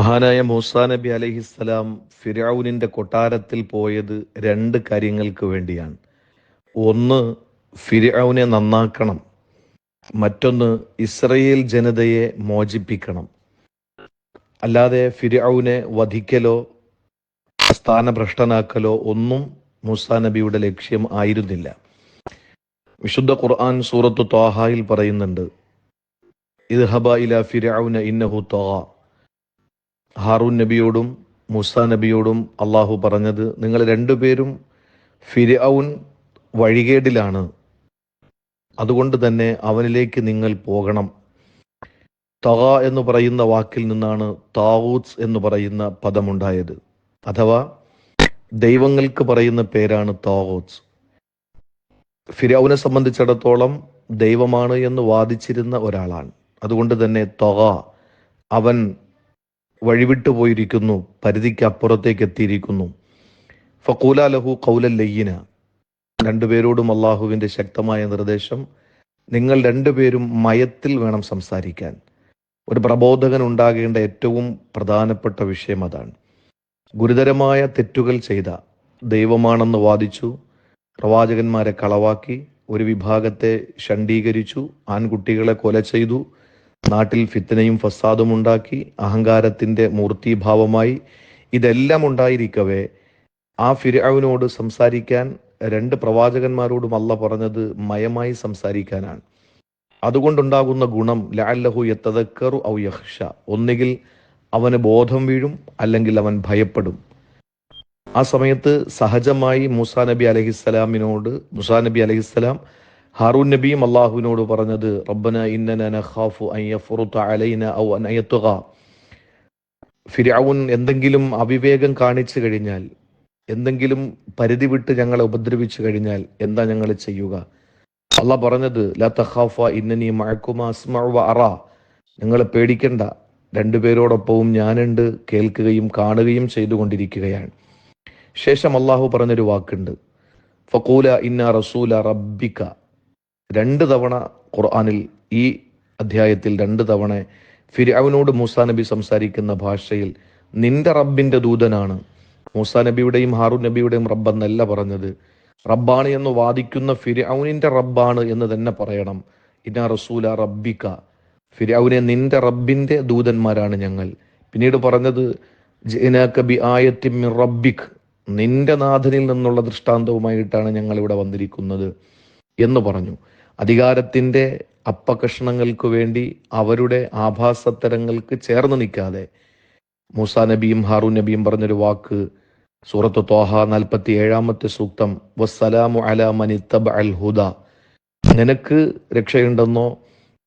മഹാനായ മൂസാ നബി അലൈഹിസ്സലാം ഫിർഔനിന്റെ കൊട്ടാരത്തിൽ പോയത് രണ്ട് കാര്യങ്ങൾക്ക് വേണ്ടിയാണ്. ഒന്ന്, ഫിർഔനെ നന്നാക്കണം. മറ്റൊന്ന്, ഇസ്രയേൽ ജനതയെ മോചിപ്പിക്കണം. അല്ലാതെ ഫിർഔനെ വധിക്കലോ സ്ഥാനഭ്രഷ്ടനാക്കലോ ഒന്നും മൂസാ നബിയുടെ ലക്ഷ്യം ആയിരുന്നില്ല. വിശുദ്ധ ഖുർആൻ സൂറത്തു ത്വാഹായിൽ പറയുന്നുണ്ട്, ഇദ്ഹബ ഇലാ ഫിർഔന ഇന്നഹു തഗാ. ഹാറൂൻ നബിയോടും മൂസാ നബിയോടും അള്ളാഹു പറഞ്ഞത്, നിങ്ങൾ രണ്ടുപേരും ഫിർഔൻ വഴികേടിലാണ്, അതുകൊണ്ട് തന്നെ അവനിലേക്ക് നിങ്ങൾ പോകണം. തഗ എന്ന് പറയുന്ന വാക്കിൽ നിന്നാണ് താവൂത്ത് എന്ന് പറയുന്ന പദമുണ്ടായത്. അഥവാ ദൈവങ്ങൾക്ക് പറയുന്ന പേരാണ് താവൂത്ത്. ഫിർഔനെ സംബന്ധിച്ചിടത്തോളം ദൈവമാണ് എന്ന് വാദിച്ചിരുന്ന ഒരാളാണ്. അതുകൊണ്ട് തന്നെ തഗ, അവൻ വഴിവിട്ടു പോയിരിക്കുന്നു, പരിധിക്ക് അപ്പുറത്തേക്ക് എത്തിയിരിക്കുന്നു. ഫഖൂല ലഹു ഖൗലൻ ലയ്യിന. രണ്ടുപേരോടും അള്ളാഹുവിൻ്റെ ശക്തമായ നിർദ്ദേശം, നിങ്ങൾ രണ്ടുപേരും മയത്തിൽ വേണം സംസാരിക്കാൻ. ഒരു പ്രബോധകൻ ഉണ്ടാകേണ്ട ഏറ്റവും പ്രധാനപ്പെട്ട വിഷയം അതാണ്. ഗുരുതരമായ തെറ്റുകൾ ചെയ്ത, ദൈവമാണെന്ന് വാദിച്ചു, പ്രവാചകന്മാരെ കളവാക്കി, ഒരു വിഭാഗത്തെ ഷണ്ഡീകരിച്ചു, ആൺകുട്ടികളെ കൊല ചെയ്തു, നാട്ടിൽ ഫിത്നയും ഫസാദും ഉണ്ടാക്കി, അഹങ്കാരത്തിൻ്റെ മൂർത്തീഭാവമായി, ഇതെല്ലാം ഉണ്ടായിരിക്കവേ ആ ഫിർഔനോട് സംസാരിക്കാൻ രണ്ട് പ്രവാചകന്മാരോടും അല്ലാഹ് പറഞ്ഞത് മയമായി സംസാരിക്കാനാണ്. അതുകൊണ്ടുണ്ടാകുന്ന ഗുണം ലഅല്ലഹു യതദക്കറു ഔ യഖ്ഷ. ഒന്നുകിൽ അവന് ബോധം വീഴും, അല്ലെങ്കിൽ അവൻ ഭയപ്പെടും. ആ സമയത്ത് സഹജമായി മൂസാ നബി അലൈഹിസ്സലാം ഹാറൂൻ നബിയും അള്ളാഹുവിനോട് പറഞ്ഞത്, റബ്ബന ഇന്നന നഖാഫു അൻ യഫ്റുത അലൈന ഔ അൻ യത്ഗ. ഫിർഔൻ എന്തെങ്കിലും അവിവേകം കാണിച്ചു കഴിഞ്ഞാൽ, എന്തെങ്കിലും പരിധി വിട്ട് ഞങ്ങളെ ഉപദ്രവിച്ചു കഴിഞ്ഞാൽ എന്താ ഞങ്ങൾ ചെയ്യുക? അള്ളാഹ് പറഞ്ഞത്, ലാ തഖാഫ ഇന്നനി മഅകുമാ അസ്മഉ വ അറാ. നിങ്ങൾ പേടിക്കണ്ട, രണ്ടുപേരോടൊപ്പവും ഞാനുണ്ട്, കേൾക്കുകയും കാണുകയും ചെയ്തുകൊണ്ടിരിക്കുകയാണ്. ശേഷം അള്ളാഹു പറഞ്ഞൊരു വാക്കുണ്ട്, ഫഖൂല ഇന്ന റസൂല റബ്ബിക. രണ്ട് തവണ ഖുർആനിൽ, ഈ അധ്യായത്തിൽ രണ്ട് തവണ ഫിർഔനോട് മൂസാ നബി സംസാരിക്കുന്ന ഭാഷയിൽ നിന്റെ റബ്ബിന്റെ ദൂതനാണ്. മൂസാ നബിയുടെയും ഹാറൂൻ നബിയുടെയും റബ്ബെന്നല്ല പറഞ്ഞത്. റബ്ബാണ് എന്ന് വാദിക്കുന്ന ഫിർഔനിന്റെ റബ്ബാണ് എന്ന് തന്നെ പറയണം. ഇന്ന റസൂല റബ്ബിക, ഫിർഔനെ നിന്റെ റബ്ബിന്റെ ദൂതന്മാരാണ് ഞങ്ങൾ. പിന്നീട് പറഞ്ഞത്, ജിഅനാക ബി ആയത്തിൻ മിൻ റബ്ബിക്, നിന്റെ നാഥനിൽ നിന്നുള്ള ദൃഷ്ടാന്തവുമായിട്ടാണ് ഞങ്ങൾ ഇവിടെ വന്നിരിക്കുന്നത് എന്ന് പറഞ്ഞു. അധികാരത്തിൻ്റെ അപ്പകഷ്ണങ്ങൾക്ക് വേണ്ടി അവരുടെ ആഭാസത്തരങ്ങൾക്ക് ചേർന്ന് നിൽക്കാതെ മൂസാ നബിയും ഹാറൂൻ നബിയും പറഞ്ഞൊരു വാക്ക് സൂറത്ത് ത്വാഹ 47 സൂക്തം, വസ്സലാമു അലാ മൻ ഇത്തബഅൽ ഹുദ. നിനക്ക് രക്ഷയുണ്ടെന്നോ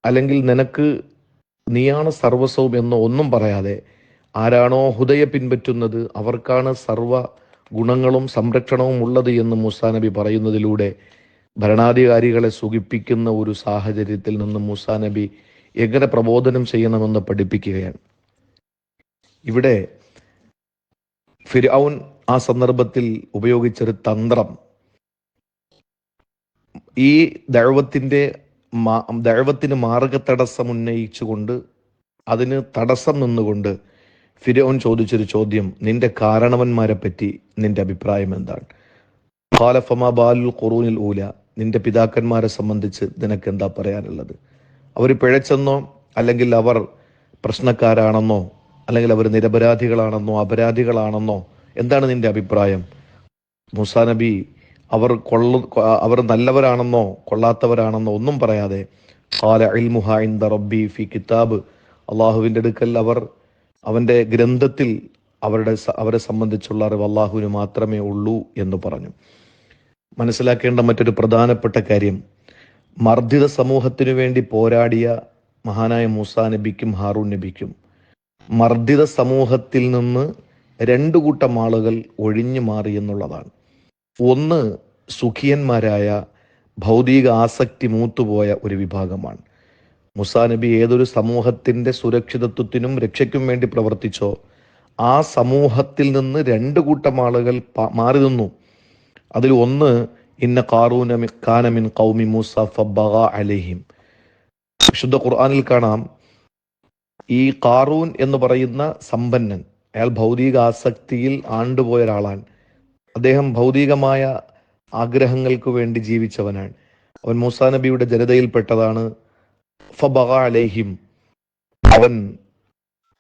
അല്ലെങ്കിൽ നിനക്ക് നീയാണ് സർവസ്വവും എന്നോ ഒന്നും പറയാതെ, ആരാണോ ഹുദയെ പിൻപറ്റുന്നത് അവർക്കാണ് സർവ ഗുണങ്ങളും സംരക്ഷണവും ഉള്ളത് എന്ന് മൂസാ നബി പറയുന്നതിലൂടെ ഭരണാധികാരികളെ സുഖിപ്പിക്കുന്ന ഒരു സാഹചര്യത്തിൽ നിന്ന് മൂസാ നബി എങ്ങനെ പ്രബോധനം ചെയ്യണമെന്ന് പഠിപ്പിക്കുകയാണ്. ഇവിടെ ഫിർഔൻ ആ സന്ദർഭത്തിൽ ഉപയോഗിച്ചൊരു തന്ത്രം, ഈ ദഅവത്തിന് മാർഗതടസ്സം ഉന്നയിച്ചുകൊണ്ട്, അതിന് തടസ്സം നിന്നുകൊണ്ട് ഫിർഔൻ ചോദിച്ചൊരു ചോദ്യം, നിന്റെ കാരണവന്മാരെ പറ്റി നിന്റെ അഭിപ്രായം എന്താണ്? ഖാല ഫമാ ബാലുൽ ഖുറൂനിൽ ഊല. നിന്റെ പിതാക്കന്മാരെ സംബന്ധിച്ച് നിനക്ക് എന്താ പറയാനുള്ളത്? അവർ പിഴച്ചെന്നോ, അല്ലെങ്കിൽ അവർ പ്രശ്നക്കാരാണെന്നോ, അല്ലെങ്കിൽ അവർ നിരപരാധികളാണെന്നോ, അപരാധികളാണെന്നോ, എന്താണ് നിന്റെ അഭിപ്രായം? മൂസാ നബി അവർ നല്ലവരാണെന്നോ അവരാണെന്നോ ഒന്നും പറയാതെ, ഖാല ഇൽമുഹാ ഇൻദ റബ്ബി ഫി കിതാബ്, അള്ളാഹുവിൻ്റെ അടുക്കൽ അവൻ്റെ ഗ്രന്ഥത്തിൽ അവരെ സംബന്ധിച്ചുള്ള അറിവ് അള്ളാഹുവിന് മാത്രമേ ഉള്ളൂ എന്ന് പറഞ്ഞു. മനസ്സിലാക്കേണ്ട മറ്റൊരു പ്രധാനപ്പെട്ട കാര്യം, മർദ്ദിത സമൂഹത്തിനു വേണ്ടി പോരാടിയ മഹാനായ മൂസാ നബിക്കും ഹാറൂൻ നബിക്കും മർദ്ദിത സമൂഹത്തിൽ നിന്ന് രണ്ടു കൂട്ടം ആളുകൾ ഒഴിഞ്ഞു മാറി എന്നുള്ളതാണ്. ഒന്ന്, സുഖിയന്മാരായ ഭൗതിക ആസക്തി മൂത്തുപോയ ഒരു വിഭാഗമാണ്. മൂസാ നബി ഏതൊരു സമൂഹത്തിൻ്റെ സുരക്ഷിതത്വത്തിനും രക്ഷയ്ക്കും വേണ്ടി പ്രവർത്തിച്ചോ, ആ സമൂഹത്തിൽ നിന്ന് രണ്ടു കൂട്ടം ആളുകൾ മാറി നിന്നു. അതിൽ ഒന്ന്, ഇന്ന ഖാറൂന കാന മിൻ ഖൗമി മൂസ ഫബഗ അലൈഹിം. വിശുദ്ധ ഖുർആനിൽ കാണാം, ഈ ഖാറൂൻ എന്ന് പറയുന്ന സമ്പന്നൻ, അയാൾ ഭൗതിക ആസക്തിയിൽ ആണ്ടുപോയ ഒരാളാണ്. അദ്ദേഹം ഭൗതികമായ ആഗ്രഹങ്ങൾക്ക് വേണ്ടി ജീവിച്ചവനാണ്. അവൻ മൂസാ നബിയുടെ ജനതയിൽപ്പെട്ടതാണ്. ഫബഗ അലൈഹിം, അവൻ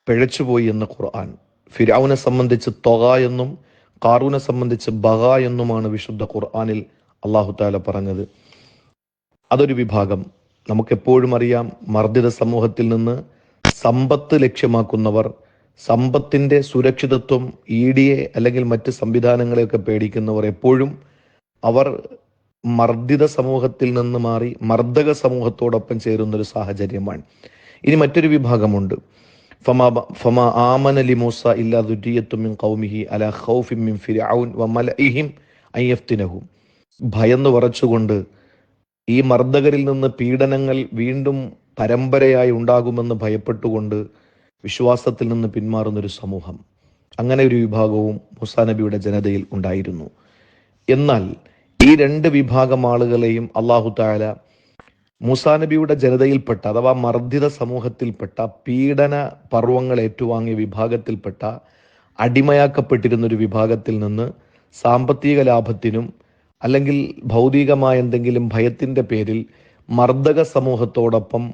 പിഴച്ചുപോയി എന്ന് ഖുർആൻ. ഫിർഔനെ സംബന്ധിച്ച് ത്വഗ എന്നും ഖാറൂനെ സംബന്ധിച്ച് ബഗ എന്നുമാണ് വിശുദ്ധ ഖുർആനിൽ അല്ലാഹു തആല പറഞ്ഞത്. അതൊരു വിഭാഗം. നമുക്കെപ്പോഴും അറിയാം, മർദ്ദിത സമൂഹത്തിൽ നിന്ന് സമ്പത്ത് ലക്ഷ്യമാക്കുന്നവർ, സമ്പത്തിന്റെ സുരക്ഷിതത്വം, EDA അല്ലെങ്കിൽ മറ്റ് സംവിധാനങ്ങളെയൊക്കെ പേടിക്കുന്നവർ എപ്പോഴും അവർ മർദ്ദിത സമൂഹത്തിൽ നിന്ന് മാറി മർദ്ദക സമൂഹത്തോടൊപ്പം ചേരുന്നൊരു സാഹചര്യമാണ്. ഇനി മറ്റൊരു വിഭാഗമുണ്ട്. ഫമാ ആമന ലിമൂസ ഇല്ലാ ദുരിയത്തും മിൻ ഖൗമിഹി അലാ ഖൗഫിൻ മിൻ ഫിർഔൻ വമലഇഹിം അൻ യഫ്തിനഹും. ഭയന്ന് വിറച്ചുകൊണ്ട് ഈ മർദ്ദകരിൽ നിന്ന് പീഡനങ്ങൾ വീണ്ടും പരമ്പരയായി ഉണ്ടാകുമെന്ന് ഭയപ്പെട്ടുകൊണ്ട് വിശ്വാസത്തിൽ നിന്ന് പിന്മാറുന്നൊരു സമൂഹം, അങ്ങനെ ഒരു വിഭാഗവും മൂസാ നബിയുടെ ജനതയിൽ ഉണ്ടായിരുന്നു. എന്നാൽ ഈ രണ്ട് വിഭാഗം ആളുകളെയും അല്ലാഹു തആല മൂസാ നബിയുടെ ജനതയിൽപ്പെട്ട അഥവാ മർദ്ദിത സമൂഹത്തിൽപ്പെട്ട പീഡന പർവ്വങ്ങൾ ഏറ്റുവാങ്ങിയ വിഭാഗത്തിൽപ്പെട്ട അടിമയാക്കപ്പെട്ടിരുന്നൊരു വിഭാഗത്തിൽ നിന്ന് സാമ്പത്തിക ലാഭത്തിനും അല്ലെങ്കിൽ ഭൗതികമായ എന്തെങ്കിലും ഭയത്തിൻ്റെ പേരിൽ മർദ്ദക സമൂഹത്തോടൊപ്പം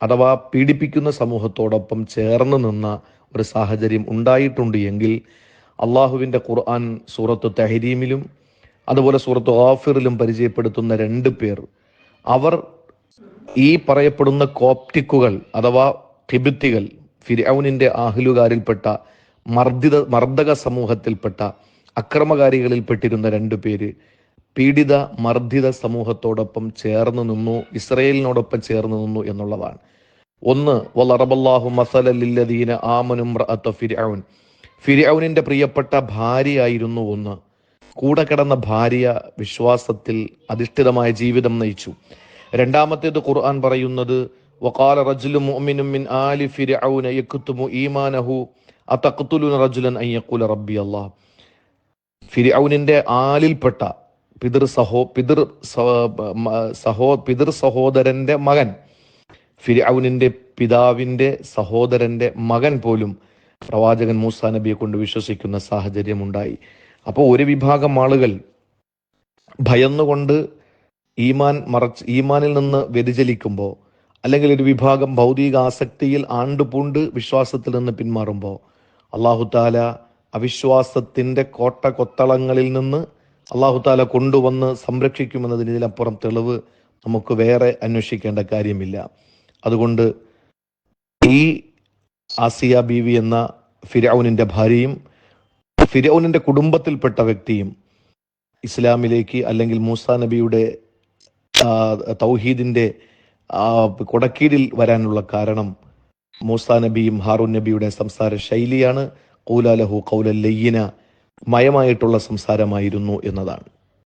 അഥവാ പീഡിപ്പിക്കുന്ന സമൂഹത്തോടൊപ്പം ചേർന്ന് നിന്ന ഒരു സാഹചര്യം ഉണ്ടായിട്ടുണ്ട് എങ്കിൽ അള്ളാഹുവിൻ്റെ ഖുർആൻ സൂറത്ത് തഹരീമിലും അതുപോലെ സൂറത്ത് ഗാഫിറിലും പരിചയപ്പെടുത്തുന്ന രണ്ട് പേർ, അവർ ഈ പറയപ്പെടുന്ന കോപ്റ്റിക്കുകൾ അഥവാ ഖിബ്തികൾ, ഫിർഔനിന്റെ ആഹ്ലുകാരിൽപ്പെട്ട മർദ്ദക സമൂഹത്തിൽപ്പെട്ട അക്രമകാരികളിൽപ്പെട്ടിരുന്ന രണ്ടു പേര് പീഡിത മർദ്ദിത സമൂഹത്തോടൊപ്പം ചേർന്ന് നിന്നു, ഇസ്രയേലിനോടൊപ്പം ചേർന്ന് നിന്നു എന്നുള്ളതാണ്. ഒന്ന്, വളറബല്ലാഹു മസലൻ ലില്ലദീന ആമനു ഇംറഅത ഫിർഔൻ, ഫിർഔനിന്റെ പ്രിയപ്പെട്ട ഭാര്യയായിരുന്നു ഒന്ന്. കൂടെ കിടന്ന ഭാര്യ വിശ്വാസത്തിൽ അധിഷ്ഠിതമായ ജീവിതം നയിച്ചു. രണ്ടാമത്തേത് ഖുർആൻ പറയുന്നത് വഖാല റജുലുൻ മുഅ്മിനുൻ മിൻ ആലി ഫിർഔന യക്തുമു ഈമാനഹു അതഖ്തുലുന റജുലൻ അൻ യഖൂല റബ്ബി അല്ലാഹ്. ഫിർഔനിന്റെ ആലിൽപ്പെട്ട പിതൃ സഹോദരന്റെ മകൻ, ഫിർഔനിന്റെ പിതാവിന്റെ സഹോദരന്റെ മകൻ പോലും പ്രവാചകൻ മൂസാ നബിയെ കൊണ്ട് വിശ്വസിക്കുന്ന സാഹചര്യം ഉണ്ടായി. അപ്പോൾ ഒരു വിഭാഗം ആളുകൾ ഭയന്നുകൊണ്ട് ഈമാനിൽ നിന്ന് വ്യതിചലിക്കുമ്പോൾ, അല്ലെങ്കിൽ ഒരു വിഭാഗം ഭൗതിക ആസക്തിയിൽ ആണ്ടുപൂണ്ട് വിശ്വാസത്തിൽ നിന്ന് പിന്മാറുമ്പോൾ, അല്ലാഹു തആല അവിശ്വാസത്തിന്റെ കോട്ടകൊത്തളങ്ങളിൽ നിന്ന് അല്ലാഹു തആല കൊണ്ടുവന്ന് സംരക്ഷിക്കുമെന്നതിന് ഇതിലപ്പുറം തെളിവ് നമുക്ക് വേറെ അന്വേഷിക്കേണ്ട കാര്യമില്ല. അതുകൊണ്ട് ഈ ആസിയ ബീവി എന്ന ഫിർഔനിന്റെ ഭാര്യയും ഫിർഔനിന്റെ കുടുംബത്തിൽപ്പെട്ട വ്യക്തിയും ഇസ്ലാമിലേക്ക് അല്ലെങ്കിൽ മൂസാ നബിയുടെ തൗഹീദിന്റെ കൊടക്കീഴിൽ വരാനുള്ള കാരണം മൂസാ നബിയും ഹാറൂൻ നബിയുടെ സംസാര ശൈലിയാണ്. ഖൂല ലഹു ഖൗലൻ ലയ്യിന, മയമായിട്ടുള്ള സംസാരമായിരുന്നു എന്നതാണ്.